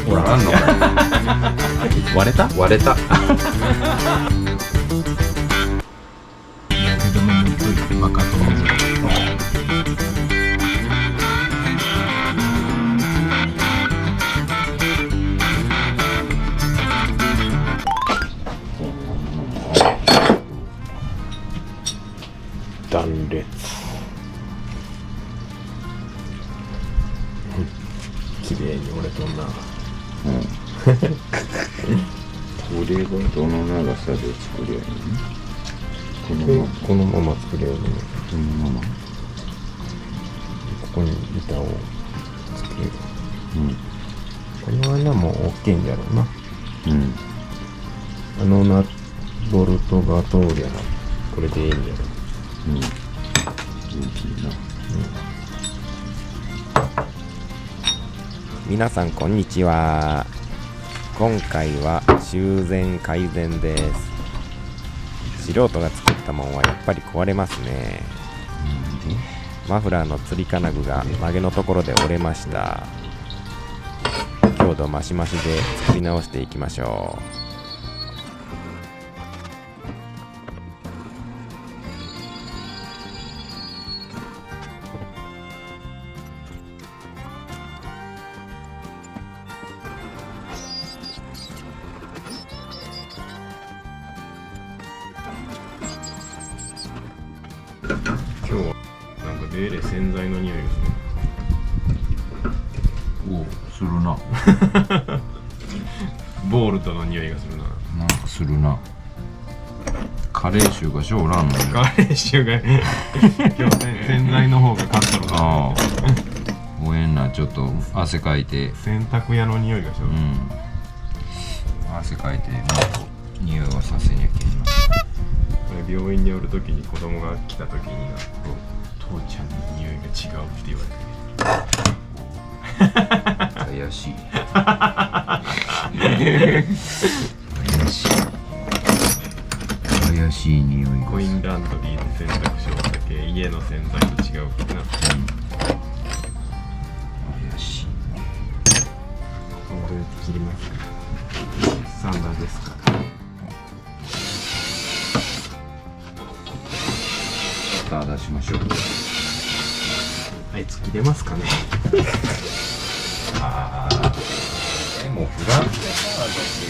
ほらあんの割れた割れた。日焼け止め塗っといてバカと断裂。綺麗に折れとんな。これがどの長さで作れるの？このまま作れるの。このまま。ここに板をつける。この穴も大きいんだろうな。ボルトが通りゃこれでいいんだよ。大きいな。皆さんこんにちは。今回は修繕改善です。素人が作ったもんはやっぱり壊れますね。マフラーのつり金具が曲げのところで折れました。強度増し増しで作り直していきましょう。今日はなんかベーレ洗剤の匂いがする。するな。ボールトの匂いがするな。なんかするな。カレー臭がしょうらんのよ。カレー臭が今日洗剤の方が勝ったのかな。ああ。ごめんな、ちょっと汗かいて。洗濯屋の匂いがしょる。汗かいて、もっと匂いをさせにゃいけんな。これ病院におるときに子供が来たときにな、父ちゃんの匂いが違うって言われて。怪しい。怪しい匂いが。コインランドリーで洗濯しようだけ家の洗剤と違うけどな。怪しい。これ切りますか。サンダーですか。スター出しましょう。あいつ切れますかね。ああ。でもフランスカーだけ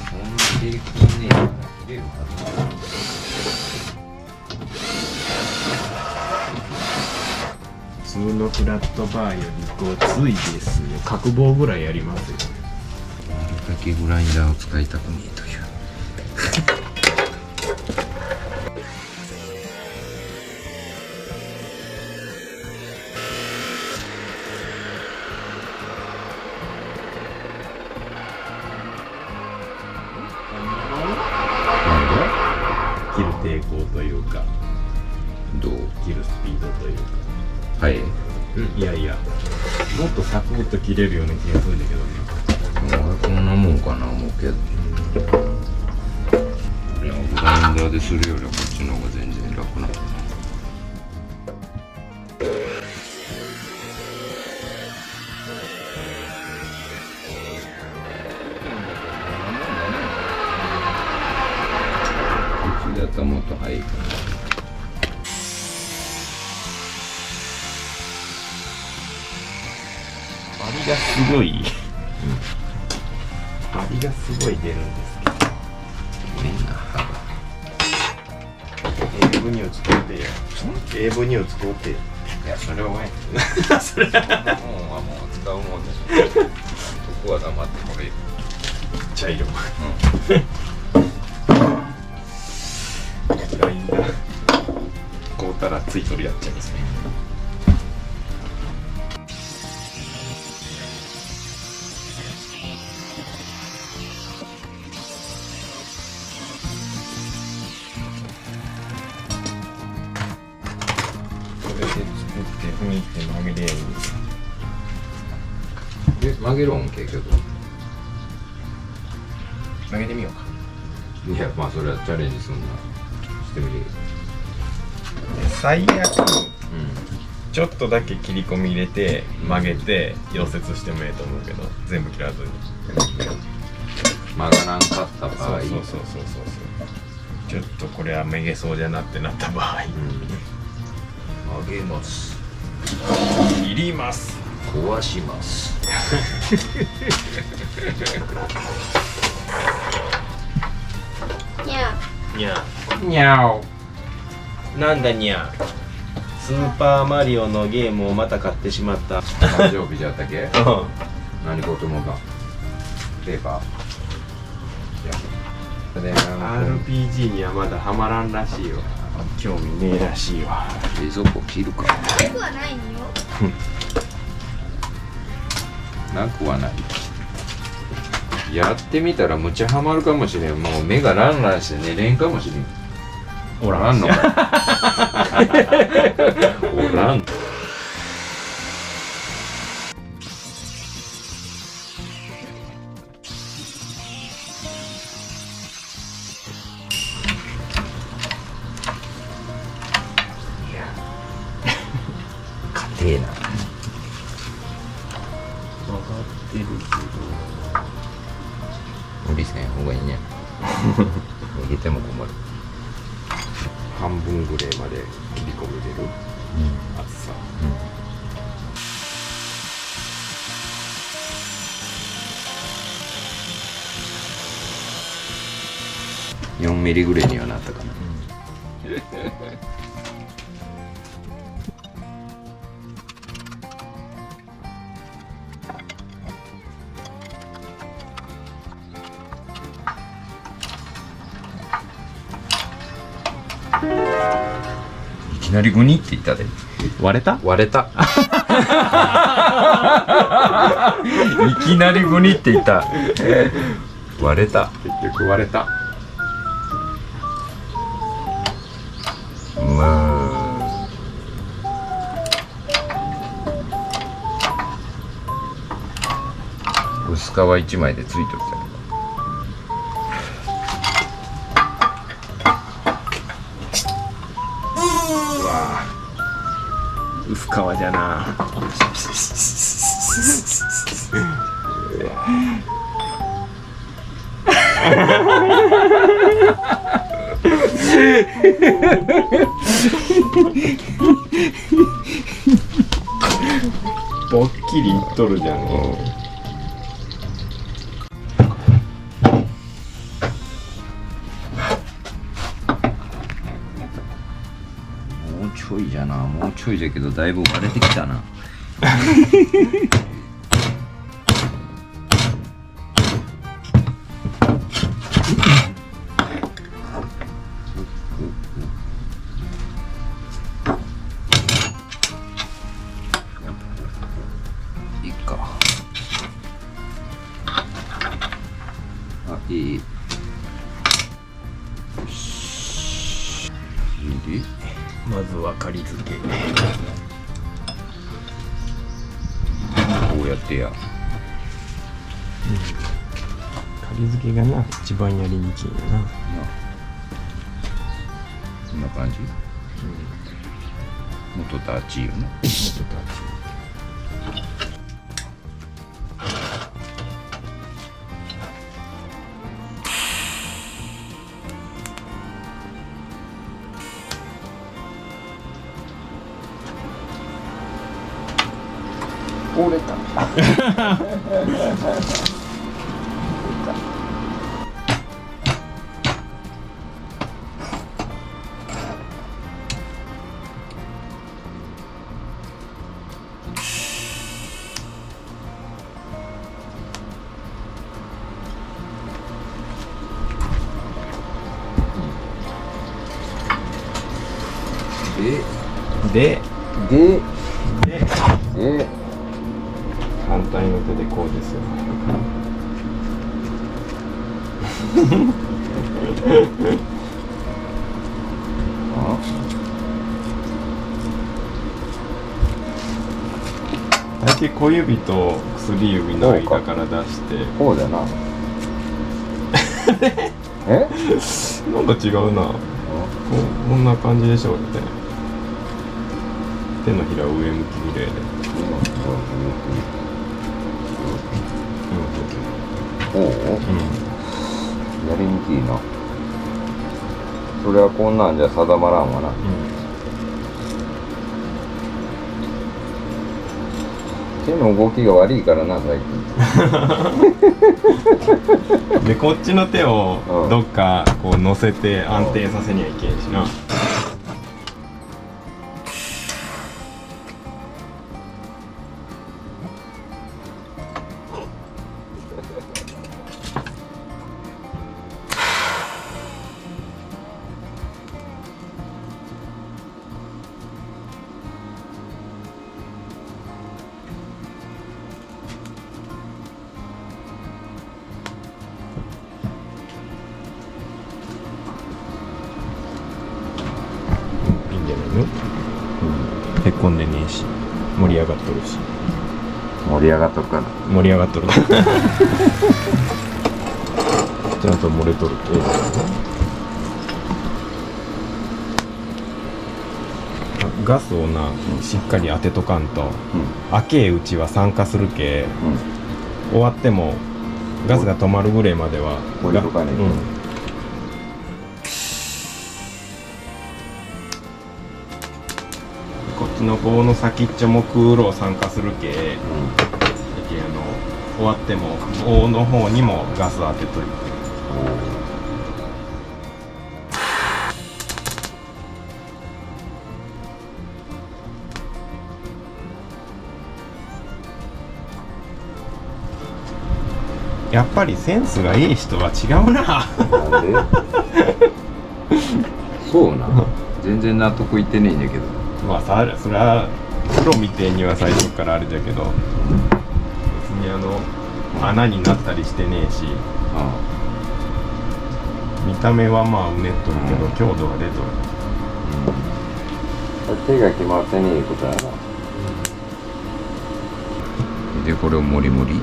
飛んでいくねえから切れるは普通のフラットバーよりごついですよ。角棒ぐらいありますよ。ず。あれだけグラインダーを使いたくねえという。切る抵抗というか、どう？切るスピードというか。はい。いやいや、もっとサクッと切れるような気がするんだけどね。俺こんなもんかな思うけど。いや、グラインダーでするよりはこっちの方が全然楽なのかな。こっちだったらもっと早いかな。バリがすごい、バリがすごい出るんですけど。みんな歯が。英文にを使ってよ。英文にを使ってよ。いや、それはお前。それそんなもんはもう使うもんでしょ。そこは黙ってこれ。茶色。うラインがこうたらついとるやっちゃいますね。これで作って雰囲気で曲げりゃいいんですよ。で、曲げろん結局。曲げてみようか。いや、まあそれはチャレンジすんな。してみる。最悪ちょっとだけ切り込み入れて曲げて溶接してもええと思うけど、全部切らずに。曲がらんかった場合、そうちょっとこれはめげそうじゃなってなった場合、曲げます、切ります、壊します。にゃにゃにゃお。なんだにゃ、スーパーマリオのゲームをまた買ってしまった。誕生日じゃったっけ？う何事もか。ペーパー。ん RPG にはまだハマらんらしいわ。興味ねえらしいわ。冷蔵庫切るか。なくはないのよ。なくはない。やってみたらむちゃハマるかもしれん。もう目がランランして寝れんかもしれん。おおらんのか。おらん。硬えな。曲がってる無理せん方がいいね。逃げても困る。半分ぐらいまで切り込み入れる、厚さ。4ミリぐらいにはなったかな。いきなりグニって言ったで。割れた？割れた。いきなりグニって言った。割れた。結局割れた。薄皮1枚でついときた。薄皮じゃな。ぼっきりいっとるじゃん。もうちょいじゃな。もうちょいじゃけどだいぶ割れてきたな。いいか。あ、いい。よし。いい？まずは仮付け。こうやってや。仮付けがな、一番やりにくいよな。こんな感じ。もっとダチよね。もっと立ち。折れた。で、で反対の手でこうですよ。大体小指と薬指の間から出して、こうだな。え？なんか違うな。こんな感じでしょうね。手のひらを上向きに入れる。おお、やりにくいな。それはこんなんじゃ定まらんわな。手の動きが悪いからな、最近。でこっちの手をどっかこう乗せて安定させにはいけんしな。いいんじゃないの？へっこんでねえし盛り上がっとるし。盛り上がっとるかな。盛り上がっとるちゃんと漏れとるってガスをなしっかり当てとかんと、開けいうちは酸化するけ、終わってもガスが止まるぐらいまでは置いとかねえと。こっちの棒の先っちょも空炉酸化するけ、終わっても棒の方にもガス当てといて。やっぱりセンスがいい人は違うな。なんでそうな。全然納得いってねえんだけど。まあさ、それはプロみてえには最初からあれだけど、別に穴になったりしてねえし、見た目はまあうねっとるけど、強度が出とる。手が決まってねえことやな。でこれをモリモリ。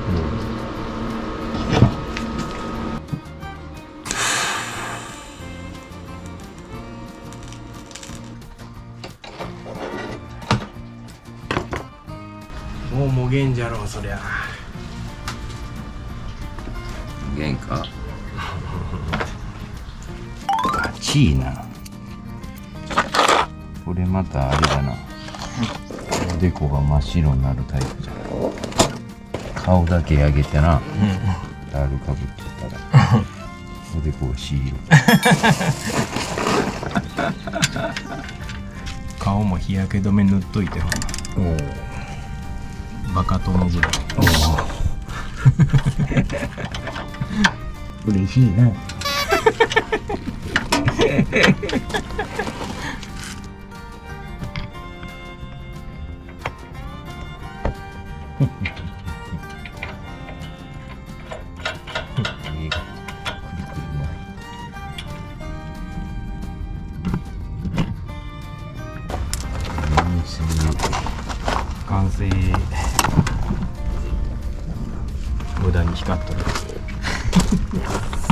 もうもげんじゃろうそりゃ。玄関。あちいな。これまたあれだな。おでこが真っ白になるタイプじゃん。顔だけ上げてな。タオルかぶってたら。おでこが白。顔も日焼け止め塗っといてほら。バカ殿ぐらい。嬉しいな。完成。無駄に光っとる。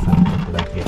三角だけ。